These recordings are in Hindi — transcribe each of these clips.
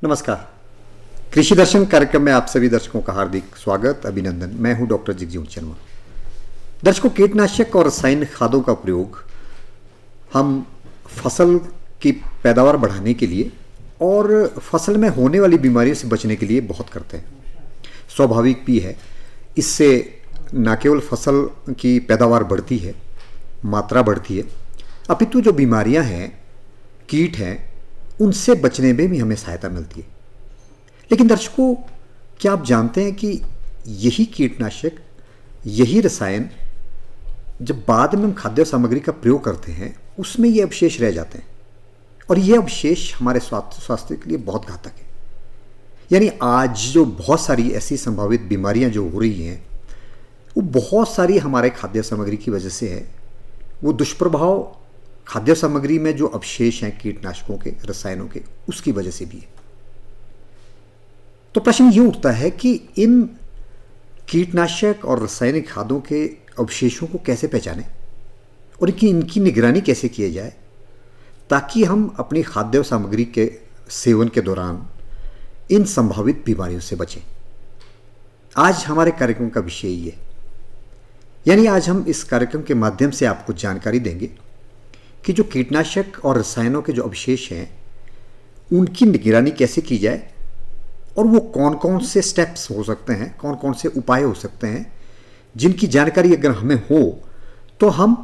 नमस्कार। कृषि दर्शन कार्यक्रम में आप सभी दर्शकों का हार्दिक स्वागत, अभिनंदन। मैं हूं डॉक्टर जगजीवन शर्मा। दर्शकों, कीटनाशक और रासायनिक खादों का प्रयोग हम फसल की पैदावार बढ़ाने के लिए और फसल में होने वाली बीमारियों से बचने के लिए बहुत करते हैं। स्वाभाविक भी है। इससे न केवल फसल की पैदावार बढ़ती है, मात्रा बढ़ती है, अपितु जो बीमारियां हैं, कीट हैं, उनसे बचने में भी हमें सहायता मिलती है। लेकिन दर्शकों, क्या आप जानते हैं कि यही कीटनाशक, यही रसायन जब बाद में हम खाद्य सामग्री का प्रयोग करते हैं, उसमें ये अवशेष रह जाते हैं और ये अवशेष हमारे स्वास्थ्य के लिए बहुत घातक है। यानी आज जो बहुत सारी ऐसी संभावित बीमारियां जो हो रही हैं, वो बहुत सारी हमारे खाद्य सामग्री की वजह से है। वो दुष्प्रभाव खाद्य सामग्री में जो अवशेष हैं कीटनाशकों के, रसायनों के, उसकी वजह से भी है। तो प्रश्न ये उठता है कि इन कीटनाशक और रासायनिक खादों के अवशेषों को कैसे पहचानें और इनकी निगरानी कैसे की जाए, ताकि हम अपनी खाद्य सामग्री के सेवन के दौरान इन संभावित बीमारियों से बचें। आज हमारे कार्यक्रम का विषय ये है। यानी आज हम इस कार्यक्रम के माध्यम से आपको जानकारी देंगे कि जो कीटनाशक और रसायनों के जो अवशेष हैं, उनकी निगरानी कैसे की जाए और वो कौन कौन से स्टेप्स हो सकते हैं, कौन कौन से उपाय हो सकते हैं, जिनकी जानकारी अगर हमें हो तो हम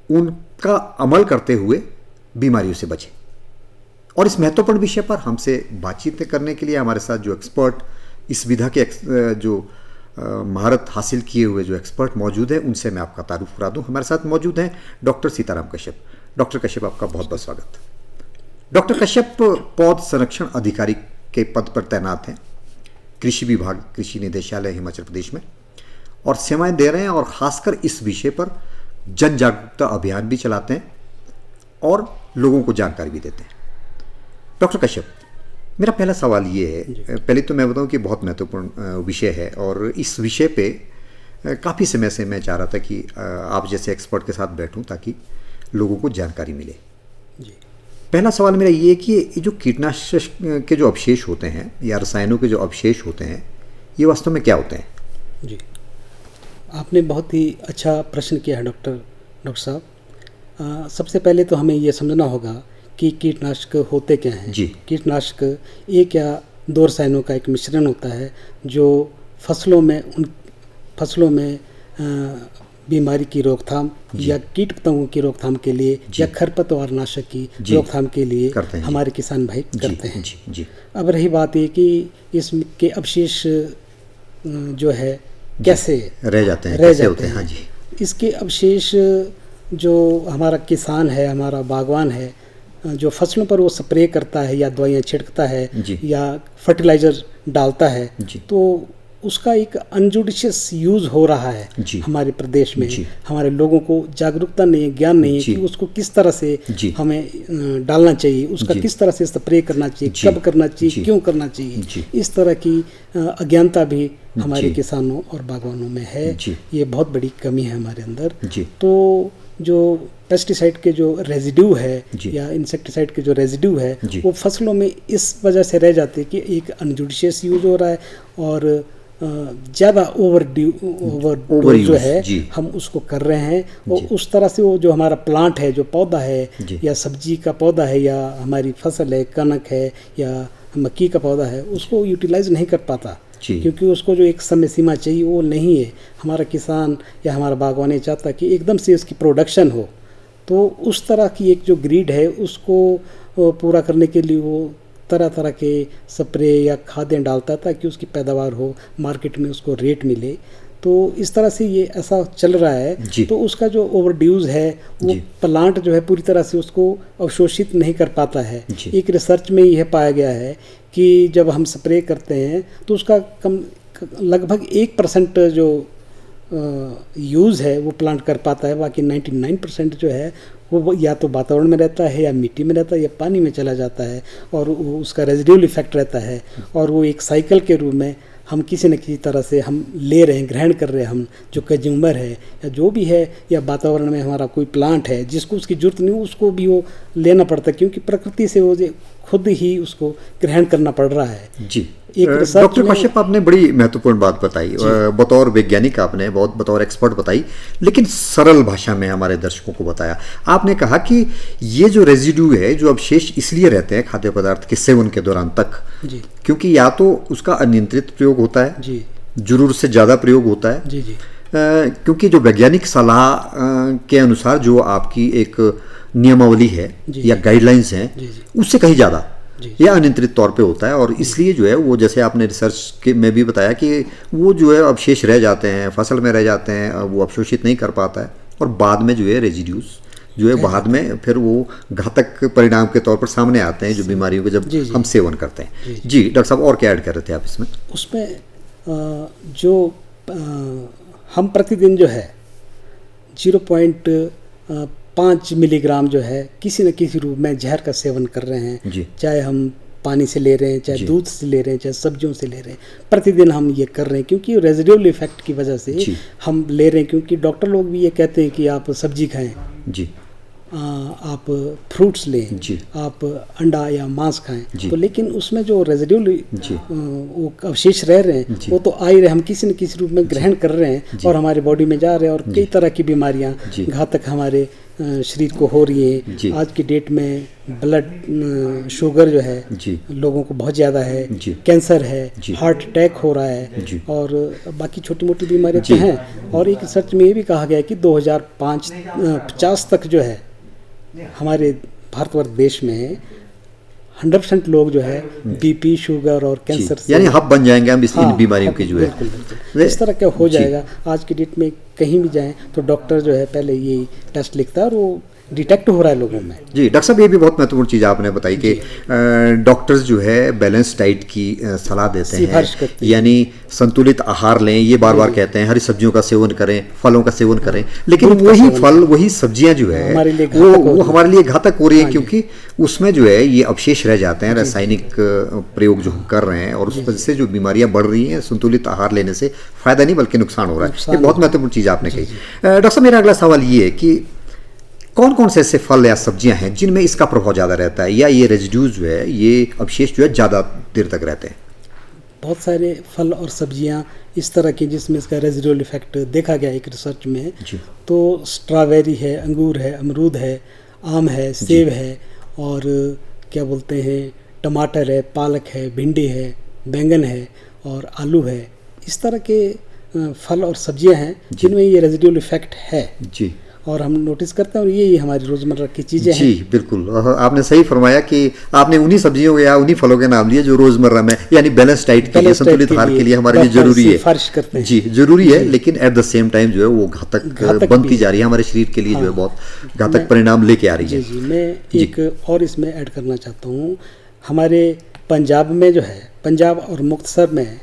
उनका अमल करते हुए बीमारियों से बचें। और इस महत्वपूर्ण विषय पर हमसे बातचीत करने के लिए हमारे साथ जो एक्सपर्ट, इस विधा के जो महारत हासिल किए हुए जो एक्सपर्ट मौजूद हैं, उनसे मैं आपका तारुफ करा दूं। हमारे साथ मौजूद हैं डॉक्टर सीताराम कश्यप। डॉक्टर कश्यप, आपका बहुत बहुत स्वागत। डॉक्टर कश्यप पौध संरक्षण अधिकारी के पद पर तैनात हैं कृषि विभाग, कृषि निदेशालय, हिमाचल प्रदेश में, और सेवाएं दे रहे हैं और खासकर इस विषय पर जन जागरूकता अभियान भी चलाते हैं और लोगों को जानकारी भी देते हैं। डॉक्टर कश्यप, मेरा पहला सवाल ये है, पहले तो मैं बताऊं कि बहुत महत्वपूर्ण विषय है और इस विषय पे काफ़ी समय से मैं चाह रहा था कि आप जैसे एक्सपर्ट के साथ बैठूं ताकि लोगों को जानकारी मिले। जी। पहला सवाल मेरा ये है कि ये जो कीटनाशक के जो अवशेष होते हैं या रसायनों के जो अवशेष होते हैं, ये वास्तव में क्या होते हैं? जी, आपने बहुत ही अच्छा प्रश्न किया है डॉक्टर साहब। सबसे पहले तो हमें ये समझना होगा कि कीटनाशक होते क्या हैं। जी। कीटनाशक एक या दो रसायनों का एक मिश्रण होता है जो फसलों में बीमारी की रोकथाम या कीट पतंगों की रोकथाम के लिए या खरपतवार नाशक की रोकथाम के लिए हमारे किसान भाई करते हैं। जी। अब रही बात ये कि इसके अवशेष जो है कैसे रह जाते हैं। हाँ जी। इसके अवशेष जो हमारा किसान है, हमारा बागवान है, जो फसलों पर वो स्प्रे करता है या दवाइयाँ छिड़कता है या फर्टिलाइज़र डालता है, तो उसका एक अनजुडिशियस यूज़ हो रहा है हमारे प्रदेश में। हमारे लोगों को जागरूकता नहीं है, ज्ञान नहीं है कि उसको किस तरह से हमें डालना चाहिए, उसका किस तरह से स्प्रे करना चाहिए, कब करना चाहिए, क्यों करना चाहिए। इस तरह की अज्ञानता भी हमारे किसानों और बागवानों में है। ये बहुत बड़ी कमी है हमारे अंदर। तो जो पेस्टिसाइड के जो रेजिड्यू है या इंसेक्टिसाइड के जो रेजिड्यू है, वो फसलों में इस वजह से रह जाते हैं कि एक अनजुडिशियस यूज हो रहा है और ज़्यादा ओवर जो है हम उसको कर रहे हैं। और उस तरह से वो जो हमारा प्लांट है, जो पौधा है या सब्जी का पौधा है या हमारी फसल है, कनक है या मक्की का पौधा है, उसको यूटिलाइज नहीं कर पाता क्योंकि उसको जो एक समय सीमा चाहिए वो नहीं है। हमारा किसान या हमारा बागवान ये चाहता कि एकदम से उसकी प्रोडक्शन हो, तो उस तरह की एक जो ग्रीड है उसको पूरा करने के लिए वो तरह तरह के स्प्रे या खादें डालता था कि उसकी पैदावार हो, मार्केट में उसको रेट मिले। तो इस तरह से ये ऐसा चल रहा है। तो उसका जो ओवरड्यूज है वो प्लांट जो है पूरी तरह से उसको अवशोषित नहीं कर पाता है। एक रिसर्च में यह पाया गया है कि जब हम स्प्रे करते हैं तो उसका लगभग 1% जो यूज़ है वो प्लांट कर पाता है, बाकी 99% जो है वो या तो वातावरण में रहता है या मिट्टी में रहता है या पानी में चला जाता है और उसका रेजिड्यूल इफेक्ट रहता है। और वो एक साइकिल के रूप में हम किसी न किसी तरह से हम ले रहे हैं, ग्रहण कर रहे हैं, हम जो कंज्यूमर है या जो भी है, या वातावरण में हमारा कोई प्लांट है जिसको उसकी जरूरत नहीं हो उसको भी वो लेना पड़ता है, क्योंकि प्रकृति से वो खुद ही उसको ग्रहण करना पड़ रहा है। जी, डॉक्टर कश्यप, आपने बड़ी महत्वपूर्ण बात बताई, बतौर वैज्ञानिक आपने बहुत बतौर एक्सपर्ट बताई, लेकिन सरल भाषा में हमारे दर्शकों को बताया। आपने कहा कि ये जो रेजिड्यू है, जो अवशेष इसलिए रहते हैं खाद्य पदार्थ के सेवन के दौरान तक, जी, क्योंकि या तो उसका अनियंत्रित प्रयोग होता है, जी, जरूर से ज़्यादा प्रयोग होता है, जी, जी, क्योंकि जो वैज्ञानिक सलाह के अनुसार जो आपकी एक नियमावली है या गाइडलाइंस हैं, उससे कहीं ज़्यादा या अनियंत्रित तौर पे होता है, और इसलिए जो है वो, जैसे आपने रिसर्च के में भी बताया कि वो जो है अवशेष रह जाते हैं, फसल में रह जाते हैं, वो अवशोषित नहीं कर पाता है, और बाद में जो है रेजिड्यूज जो है बाद में फिर वो घातक परिणाम के तौर पर सामने आते हैं, जो बीमारियों के जब हम सेवन करते हैं। जी डॉक्टर साहब, और क्या ऐड कर रहे थे आप इसमें? उसमें जो हम प्रतिदिन जो है 0.5 मिलीग्राम जो है किसी न किसी रूप में जहर का सेवन कर रहे हैं, चाहे हम पानी से ले रहे हैं, चाहे दूध से ले रहे हैं, चाहे सब्जियों से ले रहे हैं, प्रतिदिन हम ये कर रहे हैं, क्योंकि रेजिडुअल इफेक्ट की वजह से हम ले रहे हैं। क्योंकि डॉक्टर लोग भी ये कहते हैं कि आप सब्जी खाएं, जी, आप फ्रूट्स लें, आप अंडा या मांस खाएं, तो लेकिन उसमें जो रेजिडुअल वो अवशेष रह रहे हैं वो तो आ ही रहे, हम किसी न किसी रूप में ग्रहण कर रहे हैं और हमारे बॉडी में जा रहे हैं, और कई तरह की बीमारियां घातक हमारे शरीर को हो रही है। आज की डेट में ब्लड शुगर जो है लोगों को बहुत ज़्यादा है, कैंसर है, हार्ट अटैक हो रहा है, और बाकी छोटी मोटी बीमारियां तो हैं। और एक रिसर्च में ये भी कहा गया है कि 2050 तक जो है हमारे भारतवर्ष देश में 100% लोग जो है बीपी, शुगर और कैंसर से, यानी हब बन जाएंगे हम इन बीमारियों के जो है, बिल्कुल इस तरह का हो जाएगा। आज की डेट में कहीं भी जाएं तो डॉक्टर जो है पहले ये टेस्ट लिखता है और वो डिटेक्ट हो रहा है लोगों में। जी डॉक्टर साहब, ये भी बहुत महत्वपूर्ण चीज़ आपने बताई कि डॉक्टर्स जो है बैलेंस डाइट की सलाह देते हैं, यानी संतुलित आहार लें, ये बार बार कहते हैं, हरी सब्जियों का सेवन करें, फलों का सेवन करें, लेकिन वही फल वही सब्जियां जो है वो हमारे लिए घातक हो रही है, क्योंकि उसमें जो है ये अवशेष रह जाते हैं, रासायनिक प्रयोग जो हम कर रहे हैं, और उस वजह से जो बीमारियां बढ़ रही हैं, संतुलित आहार लेने से फायदा नहीं बल्कि नुकसान हो रहा है। ये बहुत महत्वपूर्ण चीज़ आपने कही। डॉक्टर साहब, मेरा अगला सवाल ये है कि कौन कौन से ऐसे फल या सब्जियां हैं जिनमें इसका प्रभाव ज़्यादा रहता है, या ये रेजिड्यूज जो है, ये अवशेष जो है ज़्यादा देर तक रहते हैं? बहुत सारे फल और सब्जियां इस तरह की जिसमें इसका रेजिडुअल इफेक्ट देखा गया एक रिसर्च में। तो स्ट्रॉबेरी है, अंगूर है, अमरूद है, आम है, सेब है, और क्या बोलते हैं, टमाटर है, पालक है, भिंडी है, बैंगन है और आलू है। इस तरह के फल और सब्जियां हैं जिनमें ये रेजिडुअल इफेक्ट है, जी, और हम नोटिस करते हैं, और ये हमारी रोज़मर्रा की चीज़ें हैं। जी बिल्कुल, आपने सही फरमाया कि आपने उन्हीं सब्जियों या उन्हीं फलों के नाम लिए जो रोज़मर्रा में, यानी बैलेंस डाइट के लिए, संतुलित आहार के लिए हमारे लिए जरूरी है, सिफारिश करते हैं। जी जरूरी है, लेकिन एट द सेम टाइम जो है वो घातक बनती जा रही है, हमारे शरीर के लिए जो है बहुत घातक परिणाम लेके आ रही है। जी, मैं एक और इसमें ऐड करना चाहता हूँ। हमारे पंजाब में जो है, पंजाब और मुक्तसर में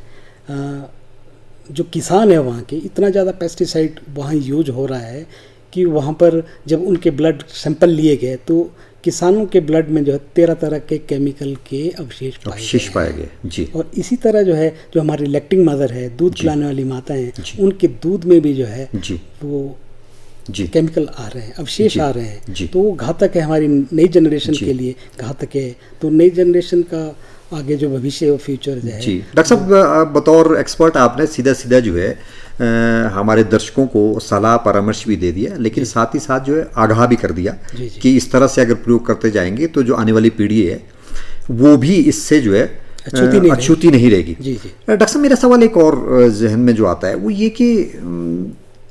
जो किसान है वहाँ के, इतना ज़्यादा पेस्टिसाइड वहाँ यूज हो रहा है कि वहाँ पर जब उनके ब्लड सैंपल लिए गए तो किसानों के ब्लड में जो है 13 तरह के केमिकल के अवशेष पाए गए। जी, और इसी तरह जो है, जो हमारी लैक्टिंग मदर है, दूध पिलाने वाली माता हैं, उनके दूध में भी जो है वो केमिकल आ रहे हैं, अवशेष आ रहे हैं, तो वो घातक है, हमारी नई जनरेशन के लिए घातक है। तो नई जनरेशन का आगे जो भविष्य और फ्यूचर है। जी डॉक्टर साहब, बतौर एक्सपर्ट आपने सीधा सीधा जो है हमारे दर्शकों को सलाह परामर्श भी दे दिया, लेकिन साथ ही साथ जो है आगाह भी कर दिया कि इस तरह से अगर प्रयोग करते जाएंगे तो जो आने वाली पीढ़ी है वो भी इससे जो है अछूती नहीं रहेगी। डॉक्टर साहब, मेरा सवाल एक और जहन में जो आता है वो ये कि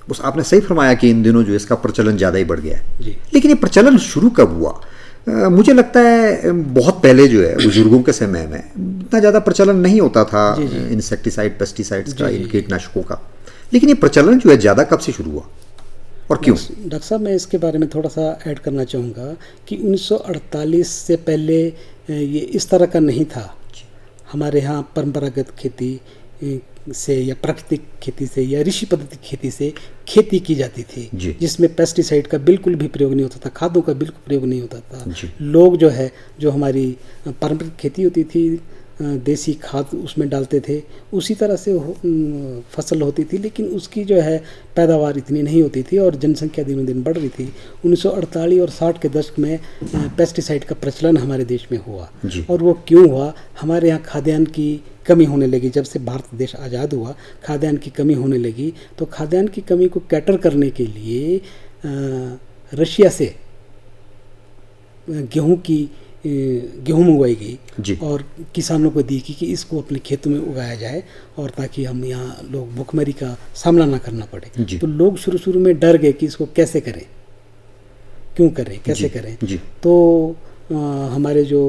उस आपने सही फरमाया कि इन दिनों जो इसका प्रचलन ज़्यादा ही बढ़ गया है, लेकिन ये प्रचलन शुरू कब हुआ? मुझे लगता है बहुत पहले जो है बुजुर्गों के समय में इतना ज़्यादा प्रचलन नहीं होता था इंसेक्टिसाइड, पेस्टिसाइड्स का, इन कीटनाशकों का, लेकिन ये प्रचलन जो है ज़्यादा कब से शुरू हुआ और क्यों? डॉक्टर साहब, मैं इसके बारे में थोड़ा सा ऐड करना चाहूँगा कि 1948 से पहले ये इस तरह का नहीं था। हमारे यहाँ परंपरागत खेती से या प्राकृतिक खेती से या ऋषि पद्धति खेती से खेती की जाती थी, जिसमें पेस्टिसाइड का बिल्कुल भी प्रयोग नहीं होता था, खादों का बिल्कुल प्रयोग नहीं होता था। लोग जो है, जो हमारी पारंपरिक खेती होती थी देसी खाद उसमें डालते थे, उसी तरह से फसल होती थी, लेकिन उसकी जो है पैदावार इतनी नहीं होती थी और जनसंख्या दिनों दिन बढ़ रही थी। 1948 और 60 के दशक में पेस्टिसाइड का प्रचलन हमारे देश में हुआ। और वो क्यों हुआ? हमारे यहाँ खाद्यान्न की कमी होने लगी। जब से भारत देश आज़ाद हुआ, खाद्यान्न की कमी होने लगी, तो खाद्यान्न की कमी को कैटर करने के लिए रशिया से गेहूँ मंगवाई गई और किसानों को दी कि इसको अपने खेतों में उगाया जाए और ताकि हम यहाँ लोग भुखमरी का सामना ना करना पड़े। तो लोग शुरू में डर गए कि इसको कैसे करें, क्यों करें, कैसे करें। तो हमारे जो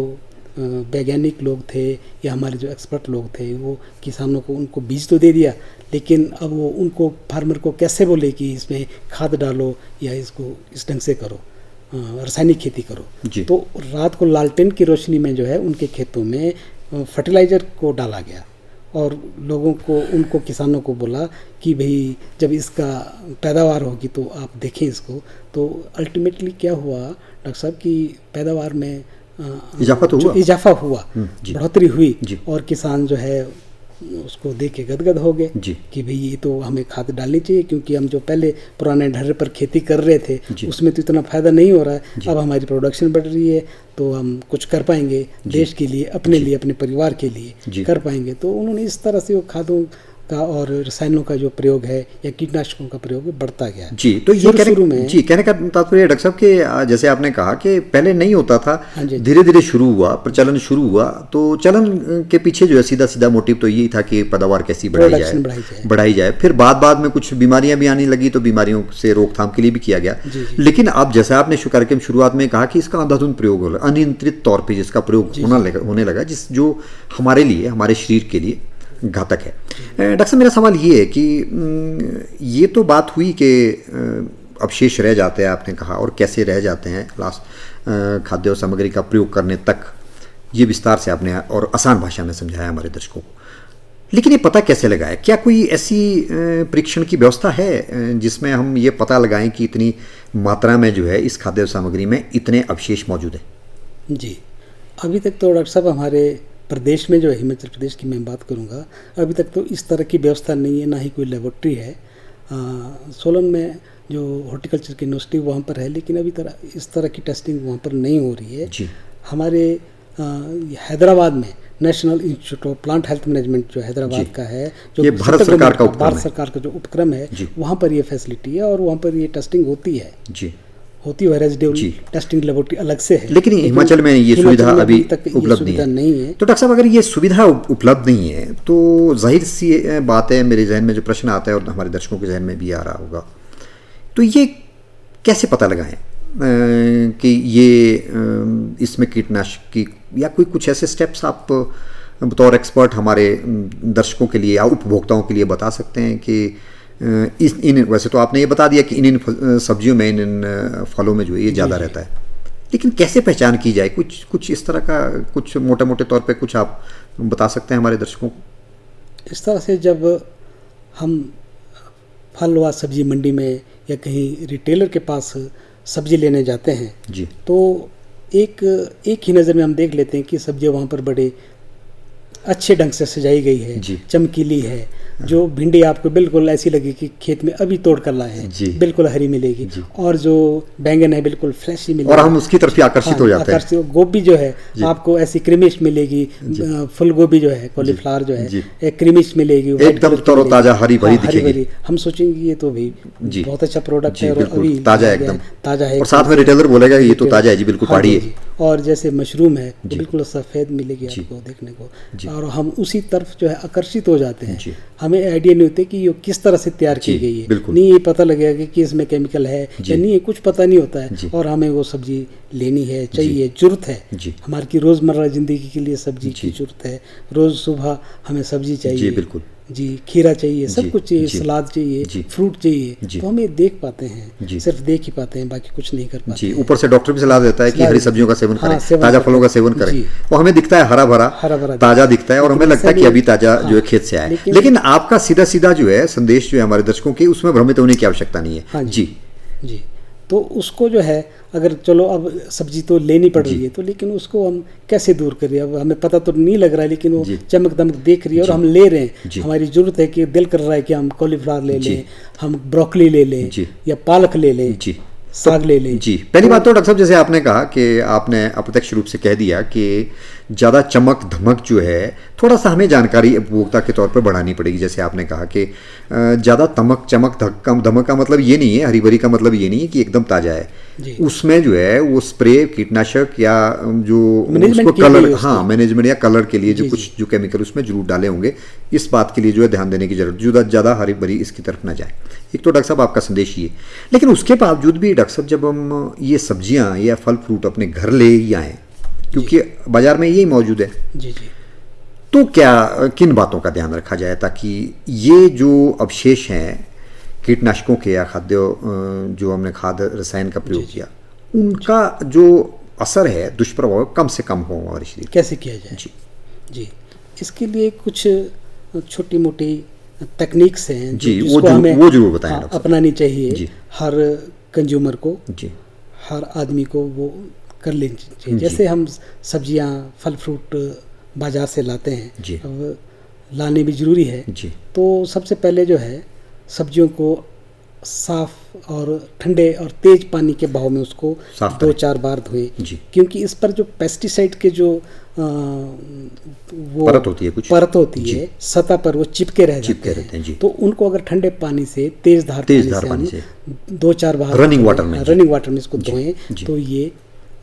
वैज्ञानिक लोग थे या हमारे जो एक्सपर्ट लोग थे, वो किसानों को उनको बीज तो दे दिया, लेकिन अब वो उनको फार्मर को कैसे बोले कि इसमें खाद डालो या इसको इस ढंग से करो, रासायनिक खेती करो। तो रात को लालटेन की रोशनी में जो है उनके खेतों में फर्टिलाइज़र को डाला गया और लोगों को, उनको किसानों को बोला कि भाई जब इसका पैदावार होगी तो आप देखें इसको। तो अल्टीमेटली क्या हुआ डॉक्टर साहब कि पैदावार में इजाफा हुआ, बढ़ोतरी हुई और किसान जो है उसको देख के गदगद हो गए कि भाई ये तो हमें खाद डालनी चाहिए, क्योंकि हम जो पहले पुराने ढर्रे पर खेती कर रहे थे उसमें तो इतना फ़ायदा नहीं हो रहा है। अब हमारी प्रोडक्शन बढ़ रही है तो हम कुछ कर पाएंगे देश के लिए, अपने लिए, अपने परिवार के लिए कर पाएंगे। तो उन्होंने इस तरह से वो खादों का और रसायनों का जो प्रयोग है या कीटनाशकों का प्रयोग बढ़ता गया। तो ये कहने का तात्पर्य डॉक्टर साहब कि जैसे आपने कहा कि पहले नहीं होता था, धीरे धीरे शुरू हुआ, प्रचलन शुरू हुआ। तो चलन के पीछे जो है सीधा सीधा मोटिव तो यही था कि पैदावार कैसी बढ़ाई जाए। फिर बाद में कुछ बीमारियां भी आने लगी तो बीमारियों से रोकथाम के लिए भी किया गया। लेकिन अब जैसे आपने कार्यक्रम शुरुआत में कहा कि इसका अंधाधुंध प्रयोग हो रहा, अनियंत्रित तौर पर जिसका प्रयोग होने लगा, जो हमारे लिए, हमारे शरीर के लिए घातक है। डॉक्टर साहब, मेरा सवाल ये है कि ये तो बात हुई कि अवशेष रह जाते हैं, आपने कहा, और कैसे रह जाते हैं खाद्य सामग्री का प्रयोग करने तक, ये विस्तार से आपने और आसान भाषा में समझाया हमारे दर्शकों को। लेकिन ये पता कैसे लगाए? क्या कोई ऐसी परीक्षण की व्यवस्था है जिसमें हम ये पता लगाएं कि इतनी मात्रा में जो है इस खाद्य सामग्री में इतने अवशेष मौजूद हैं? जी, अभी तक तो डॉक्टर साहब हमारे प्रदेश में जो है, हिमाचल प्रदेश की मैं बात करूंगा, अभी तक तो इस तरह की व्यवस्था नहीं है, ना ही कोई लेबोरेटरी है। सोलन में जो हॉर्टिकल्चर की यूनिवर्सिटी वहाँ पर है, लेकिन अभी इस तरह की टेस्टिंग वहाँ पर नहीं हो रही है। हमारे हैदराबाद में national institute of plant health management जो हैदराबाद का है, जो भारत सरकार का जो उपक्रम है, वहाँ पर ये फैसिलिटी है और वहाँ पर ये टेस्टिंग होती है। रेजिडुअल टेस्टिंग लेबोरेटरी अलग से है, लेकिन हिमाचल में ये सुविधा अभी उपलब्ध नहीं है। तो डॉक्टर साहब, अगर ये सुविधा उपलब्ध नहीं है तो जाहिर सी बात है, मेरे जहन में जो प्रश्न आता है और हमारे दर्शकों के जहन में भी आ रहा होगा, तो ये कैसे पता लगाएं कि ये इसमें कीटनाशक की या कोई कुछ ऐसे स्टेप्स आप बतौर एक्सपर्ट हमारे दर्शकों के लिए या उपभोक्ताओं के लिए बता सकते हैं कि वैसे तो आपने ये बता दिया कि इन सब्जियों में, इन फलों में जो ये ज़्यादा रहता है, लेकिन कैसे पहचान की जाए? कुछ इस तरह का, कुछ मोटे तौर पे कुछ आप बता सकते हैं हमारे दर्शकों को? इस तरह से जब हम फल व सब्जी मंडी में या कहीं रिटेलर के पास सब्जी लेने जाते हैं तो एक ही नज़र में हम देख लेते हैं कि सब्जियाँ वहाँ पर बड़े अच्छे ढंग से सजाई गई है, चमकीली है। जो भिंडी आपको बिल्कुल ऐसी लगेगी कि खेत में अभी तोड़ कर लाए हैं, बिल्कुल हरी मिलेगी, और जो बैंगन है बिल्कुल फ्रेश ही मिलेगी और हम उसकी तरफ आकर्षित हो जाते हैं। गोभी जो है आपको ऐसी क्रीमिश मिलेगी, फुल गोभी जो है, कॉलीफ्लावर जो है क्रीमिश मिलेगी, एकदम तरोताजा हरी भरी दिखेगी। हम सोचेंगे ये तो भाई बहुत अच्छा प्रोडक्ट है और अभी ताजा एकदम ताजा है, और साथ में रिटेलर बोलेगा ये तो ताजा है जी, बिल्कुल पहाड़ी है। और जैसे मशरूम है बिल्कुल सफ़ेद मिलेगी आपको देखने को, और हम उसी तरफ जो है आकर्षित हो जाते हैं। हमें आइडिया नहीं होते कि ये किस तरह से तैयार की गई है, नहीं ये पता लगेगा कि इसमें केमिकल है या नहीं है, कुछ पता नहीं होता है, और हमें वो सब्जी लेनी है, चाहिए, जरूरत है हमारी की रोज़मर्रा ज़िंदगी के लिए सब्जी की जरूरत है। रोज़ सुबह हमें सब्जी चाहिए, बिल्कुल जी, खीरा चाहिए, सब कुछ चाहिए, सलाद चाहिए, फ्रूट चाहिए, तो हम ये देख पाते हैं, सिर्फ देख ही पाते हैं, बाकी कुछ नहीं कर पाते। ऊपर से डॉक्टर भी सलाह देता है कि हरी सब्जियों का सेवन करें, ताजा फलों का सेवन करें, वो हमें दिखता है हरा भरा ताजा दिखता है और हमें लगता है कि अभी ताजा जो है खेत से आया है। लेकिन आपका सीधा जो है संदेश जो है हमारे दर्शकों के, उसमें भ्रमित होने की आवश्यकता नहीं है। जी, तो उसको जो है अगर चलो अब सब्जी तो लेनी पड़ रही है तो लेकिन उसको हम कैसे दूर करें। अब हमें पता तो नहीं लग रहा है लेकिन वो चमक दमक देख रही है और हम ले रहे हैं। हमारी ज़रूरत है कि दिल कर रहा है कि हम कॉलीफ्लावर ले लें, हम ब्रोकली ले लें या पालक ले लें, साग ले लें। जी, पहली बात तो डॉक्टर साहब जैसे आपने कहा कि आपने अप्रत्यक्ष रूप से कह दिया कि ज़्यादा चमक धमक जो है थोड़ा सा हमें जानकारी उपभोक्ता के तौर पर बढ़ानी पड़ेगी। जैसे आपने कहा कि ज़्यादा चमक धमक का मतलब ये नहीं है, हरी भरी का मतलब ये नहीं है कि एकदम ताज़ा है। उसमें जो है वो स्प्रे कीटनाशक या जो उसको कलर, हाँ मैनेजमेंट या कलर के लिए जो कुछ जो केमिकल उसमें जरूर डाले होंगे, इस बात के लिए जो है ध्यान देने की जरूरत, ज़्यादा हरी भरी इसकी तरफ ना जाए। एक तो डॉक्टर साहब आपका संदेश ये, लेकिन उसके बावजूद भी डॉक्टर साहब जब हम ये सब्जियां या फल फ्रूट अपने घर ले ही आए, क्योंकि बाजार में यही मौजूद है, जी जी, तो क्या किन बातों का ध्यान रखा जाए ताकि ये जो अवशेष हैं कीटनाशकों के या खाद्य जो हमने खाद्य रसायन का प्रयोग किया, उनका जो असर है दुष्प्रभाव कम से कम हो हमारे शरीर, कैसे किया जाए? जी जी, इसके लिए कुछ छोटी मोटी तकनीक्स हैं जी, वो जरूर बताएं। अपनानी चाहिए हर कंज्यूमर को, जी, हर आदमी को वो कर लेनी चाहिए। जैसे हम सब्जियां फल फ्रूट बाजार से लाते हैं, अब लाने भी ज़रूरी है, तो सबसे पहले जो है सब्जियों को साफ और ठंडे और तेज पानी के बहाव में उसको 2-4 बार धोएं, क्योंकि इस पर जो पेस्टिसाइड के जो वो परत होती है सतह पर वो चिपके रह जाते हैं। तो उनको अगर ठंडे पानी से तेज धार पानी से 2-4 बार रनिंग वाटर में इसको धोएं तो ये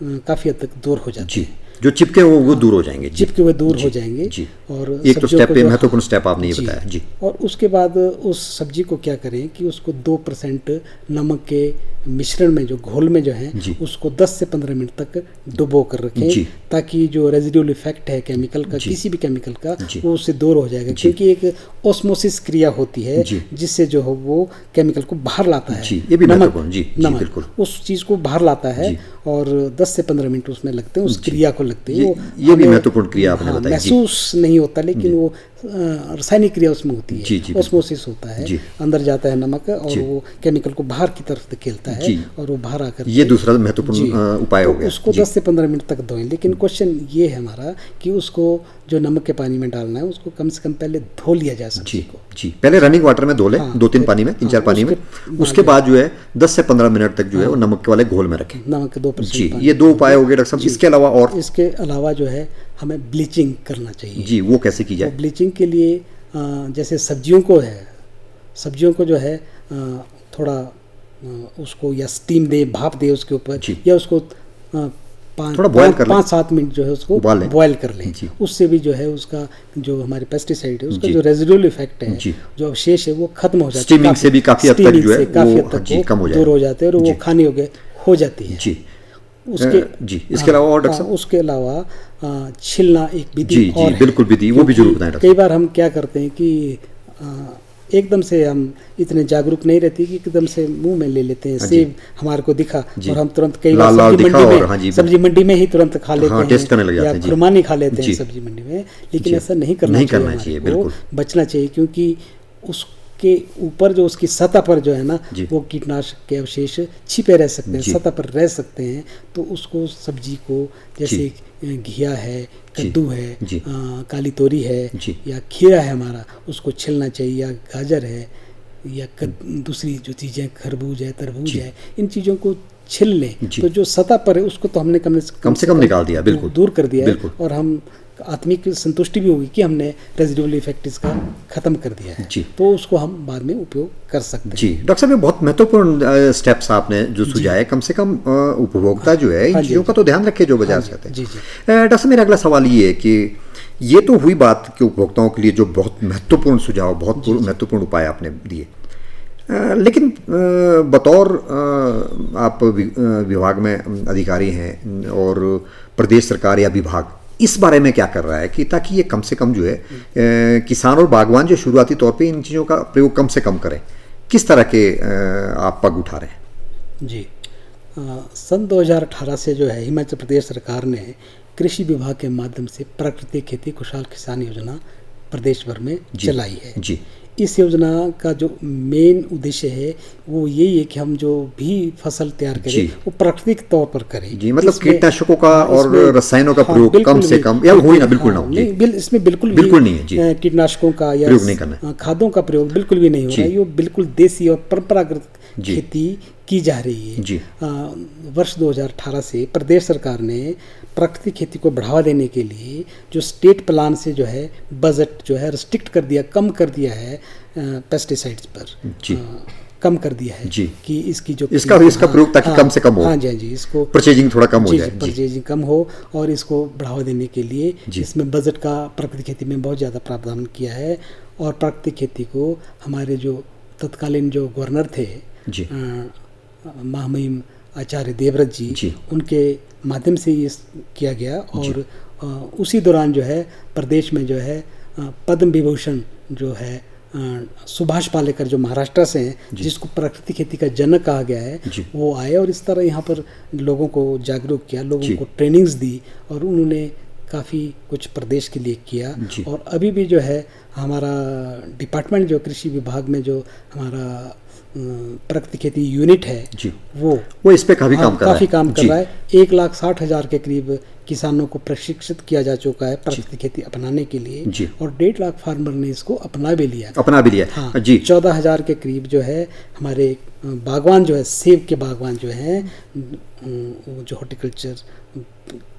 काफ़ी हद तक दूर हो जाते हैं। जो चिपके वो दूर हो जाएंगे, चिपके हुए दूर हो जाएंगे जी। और एक तो स्टेप पे महत्वपूर्ण स्टेप आपने ये बताया जी। और उसके बाद उस सब्जी को क्या करें कि उसको 2% नमक के मिश्रण में जो घोल में जो है उसको 10 से 15 मिनट तक डुबो कर रखें, ताकि जो रेजिडुअल इफेक्ट है केमिकल का, किसी भी केमिकल का, वो उससे दूर हो जाएगा। क्योंकि एक ओस्मोसिस क्रिया होती है जिससे जो है वो केमिकल को बाहर लाता है, ये भी नमक उस चीज़ को बाहर लाता है और 10 से 15 मिनट उसमें लगते हैं, उस क्रिया को लगते हैं। ये भी महत्वपूर्ण क्रिया आपने बताई, महसूस नहीं होता लेकिन वो रासायनिक क्रिया उसमें होती है, ओस्मोसिस होता है, अंदर जाता है नमक और वो केमिकल को बाहर की तरफ धकेलता है और वो बाहर आकर, ये दूसरा महत्वपूर्ण उपाय हो गया। उसको 10 से 15 मिनट तक धोएं। लेकिन क्वेश्चन ये है हमारा कि उसको जो नमक के पानी में डालना है उसको कम से कम पहले धो लिया जाए सब्जी को। जी, पहले रनिंग वाटर में धो लें, 2-3 पानी में, 3-4 पानी में, उसके बाद जो है 10 से 15 मिनट तक जो है वो नमक के वाले घोल में रखें, नमक के 2%। जी, ये 2 उपाय हो गए डॉक्टर साहब। इसके अलावा और? इसके अलावा जो है हमें ब्लीचिंग करना चाहिए जी। वो कैसे की जाए? तो ब्लीचिंग के लिए जैसे सब्जियों को जो है थोड़ा उसको या स्टीम दे, भाप दे उसके ऊपर, या उसको 5-7 मिनट जो है उसको बॉयल कर लें। उससे भी जो है उसका जो हमारे पेस्टिसाइड है उसका जो रेजिडुअल इफेक्ट है, जो अवशेष है वो खत्म हो जाता है। स्टीमिंग से भी काफी हद तक जो है वो दूर हो जाते हैं और वो खाने योग्य हो जाती है जी। इसके अलावा और डॉक्टर साहब? उसके अलावा छिलना एक विधि और है, बिल्कुल विधि, वो भी जरूर बताएं। कई बार हम क्या करते हैं कि एकदम से हम इतने जागरूक नहीं रहती कि एकदम से मुंह में ले लेते हैं। सेब हमारे को दिखा और हम तुरंत कई बार सब्जी मंडी में ही तुरंत खा लेते हैं या खुरमानी खा लेते हैं सब्जी मंडी में, लेकिन ऐसा नहीं करना चाहिए। बिल्कुल बचना चाहिए, क्योंकि उसके ऊपर जो उसकी सतह पर जो है ना वो कीटनाशक के अवशेष छिपे रह सकते हैं, सतह पर रह सकते हैं। तो उसको सब्जी को जैसे घिया है, कद्दू है, काली तोरी है या खीरा है हमारा, उसको छिलना चाहिए, या गाजर है या दूसरी जो चीज़ें खरबूज है, तरबूज है, इन चीज़ों को छिल लें। तो जो सतह पर है उसको तो हमने कम से कम निकाल दिया, बिल्कुल दूर कर दिया है, और हम आत्मिक संतुष्टि भी होगी कि हमने रेजिडुअल इफेक्ट इसका खत्म कर दिया है। तो उसको हम बाद में उपयोग कर सकते हैं। जी डॉक्टर साहब, ये बहुत महत्वपूर्ण स्टेप्स आपने जो सुझाए, कम से कम उपभोक्ता जो है इन चीज़ों का तो ध्यान रखे जो बाजार से आते हैं। डॉक्टर साहब, मेरा अगला सवाल ये है कि ये तो हुई बात कि उपभोक्ताओं के लिए जो बहुत महत्वपूर्ण सुझाव, बहुत महत्वपूर्ण उपाय आपने दिए, लेकिन बतौर आप विभाग में अधिकारी हैं और प्रदेश सरकार या विभाग इस बारे में क्या कर रहा है कि ताकि ये कम से कम जो है किसान और बागवान जो शुरुआती तौर पे इन चीज़ों का प्रयोग कम से कम करें, किस तरह के आप पग उठा रहे हैं? जी, सन 2018 से जो है हिमाचल प्रदेश सरकार ने कृषि विभाग के माध्यम से प्राकृतिक खेती खुशहाल किसान योजना प्रदेश भर में चलाई है जी। इस योजना का जो मेन उद्देश्य है वो यही है कि हम जो भी फसल तैयार करें वो प्राकृतिक तौर पर करें जी, मतलब कीटनाशकों का और रसायनों का प्रयोग कम से कम या हो ही ना, बिल्कुल ना हो। नहीं, इसमें बिल्कुल नहीं है जी, कीटनाशकों का या खादों का प्रयोग बिल्कुल भी नहीं हो रहा है। ये बिल्कुल देसी और परंपरागत खेती की जा रही है जी। वर्ष 2018 से प्रदेश सरकार ने प्राकृतिक खेती को बढ़ावा देने के लिए जो स्टेट प्लान से जो है बजट जो है रिस्ट्रिक्ट कर दिया, कम कर दिया है पेस्टिसाइड्स पर जी। कम कर दिया है जी कि इसकी जो इसका प्रयोग ताकि कम से कम हो। हाँ जी, हाँ जी, इसको परचेजिंग थोड़ा कम हो जाए, परचेजिंग कम हो और इसको बढ़ावा देने के लिए इसमें बजट का प्राकृतिक खेती में बहुत ज़्यादा प्रावधान किया है। और प्राकृतिक खेती को हमारे जो तत्कालीन जो गवर्नर थे जी, महामहिम आचार्य देवव्रत जी, उनके माध्यम से ये किया गया। और उसी दौरान जो है प्रदेश में जो है पद्म विभूषण जो है सुभाष पालेकर जो महाराष्ट्र से हैं, जिसको प्राकृतिक खेती का जनक कहा गया है, वो आए और इस तरह यहाँ पर लोगों को जागरूक किया, लोगों को ट्रेनिंग्स दी और उन्होंने काफ़ी कुछ प्रदेश के लिए किया। और अभी भी जो है हमारा डिपार्टमेंट जो कृषि विभाग में जो हमारा प्राकृतिक खेती यूनिट है जी, वो इस पे काफ़ी काम कर रहा है। 1,60,000 के करीब किसानों को प्रशिक्षित किया जा चुका है प्राकृतिक खेती अपनाने के लिए जी। और 1.5 लाख फार्मर ने इसको अपना भी लिया हाँ जी। 14,000 के करीब जो है हमारे बागवान जो है, सेब के बागवान जो हैं, जो हॉर्टिकल्चर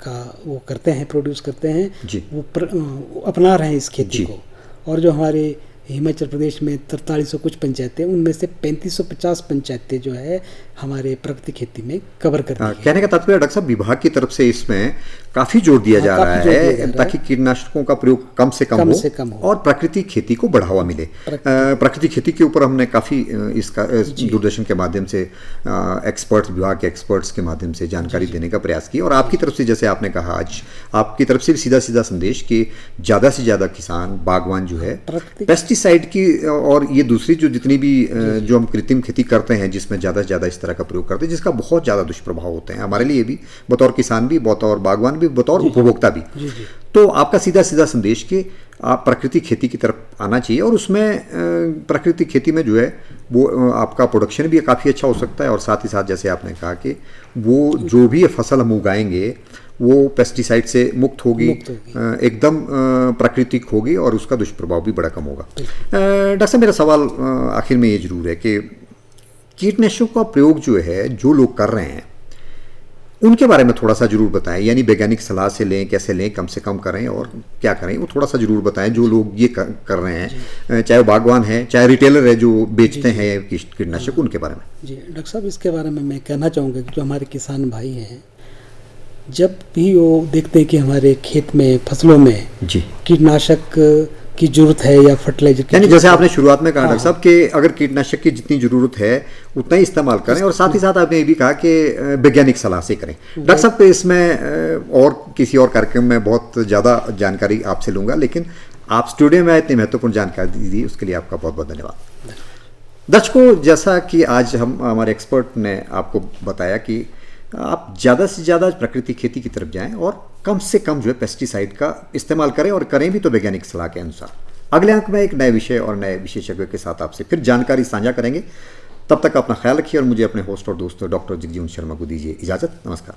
का वो करते हैं, प्रोड्यूस करते हैं जी, वो अपना रहे हैं इस खेती को। और जो हमारे हिमाचल प्रदेश में 4300 कुछ पंचायतें, उनमें से 3550 पंचायतें जो है हमारे प्राकृतिक खेती में कवर करती है। कहने का तात्पर्य डॉक्टर साहब विभाग की तरफ से इसमें काफ़ी जोर दिया जा रहा है ताकि कीटनाशकों का प्रयोग कम से कम हो और प्राकृतिक खेती को बढ़ावा मिले। प्राकृतिक खेती के ऊपर हमने काफ़ी इसका दूरदर्शन के माध्यम से एक्सपर्ट्स, विभाग के एक्सपर्ट्स के माध्यम से जानकारी देने का प्रयास किया। और आपकी तरफ से, जैसे आपने कहा, आज आपकी तरफ से भी सीधा सीधा संदेश कि ज़्यादा से ज़्यादा किसान, बागवान जो है पेस्टिसाइड की और ये दूसरी जो जितनी भी जो हम कृत्रिम खेती करते हैं जिसमें ज़्यादा से ज़्यादा इस तरह का प्रयोग करते हैं, जिसका बहुत ज़्यादा दुष्प्रभाव होते हैं हमारे लिए भी, बतौर किसान भी, बतौर बागवान भी, बतौर उपभोक्ता भी। तो आपका सीधा सीधा संदेश कि आप प्राकृतिक खेती की तरफ आना चाहिए और उसमें प्राकृतिक खेती में जो है वो आपका प्रोडक्शन भी काफ़ी अच्छा हो सकता है और साथ ही साथ जैसे आपने कहा कि वो जो भी फसल हम उगाएंगे वो पेस्टिसाइड से मुक्त होगी, एकदम प्राकृतिक होगी और उसका दुष्प्रभाव भी बड़ा कम होगा। डॉक्टर साहब, मेरा सवाल आखिर में ये जरूर है कि कीटनाशकों का प्रयोग जो है जो लोग कर रहे हैं उनके बारे में थोड़ा सा जरूर बताएं, यानी वैज्ञानिक सलाह से लें, कैसे लें, कम से कम करें और क्या करें, वो थोड़ा सा जरूर बताएं जो लोग ये कर रहे हैं, चाहे वो बागवान है, चाहे रिटेलर है जो बेचते हैं कीटनाशक, उनके बारे में। जी डॉक्टर साहब, इसके बारे में मैं कहना चाहूँगा कि जो हमारे किसान भाई हैं, जब भी वो देखते हैं कि हमारे खेत में, फसलों में कीटनाशक की जरूरत है या फर्टिलाइजर, यानी जैसे आपने शुरुआत में कहा डॉक्टर साहब कि अगर कीटनाशक की जितनी जरूरत है उतना ही इस्तेमाल करें और साथ ही साथ आपने ये भी कहा कि वैज्ञानिक सलाह से करें। डॉक्टर साहब, इसमें और किसी और कार्यक्रम में बहुत ज़्यादा जानकारी आपसे लूँगा, लेकिन आप स्टूडियो में आए, इतनी महत्वपूर्ण जानकारी दी उसके लिए आपका बहुत बहुत धन्यवाद। दर्शकों, जैसा कि आज हमारे एक्सपर्ट ने आपको बताया कि आप ज़्यादा से ज़्यादा प्राकृतिक खेती की तरफ जाएं और कम से कम जो है पेस्टिसाइड का इस्तेमाल करें और करें भी तो वैज्ञानिक सलाह के अनुसार। अगले अंक में एक नए विषय और नए विशेषज्ञों के साथ आपसे फिर जानकारी साझा करेंगे। तब तक अपना ख्याल रखिए और मुझे अपने होस्ट और दोस्त डॉक्टर जगजीवन शर्मा को दीजिए इजाज़त। नमस्कार।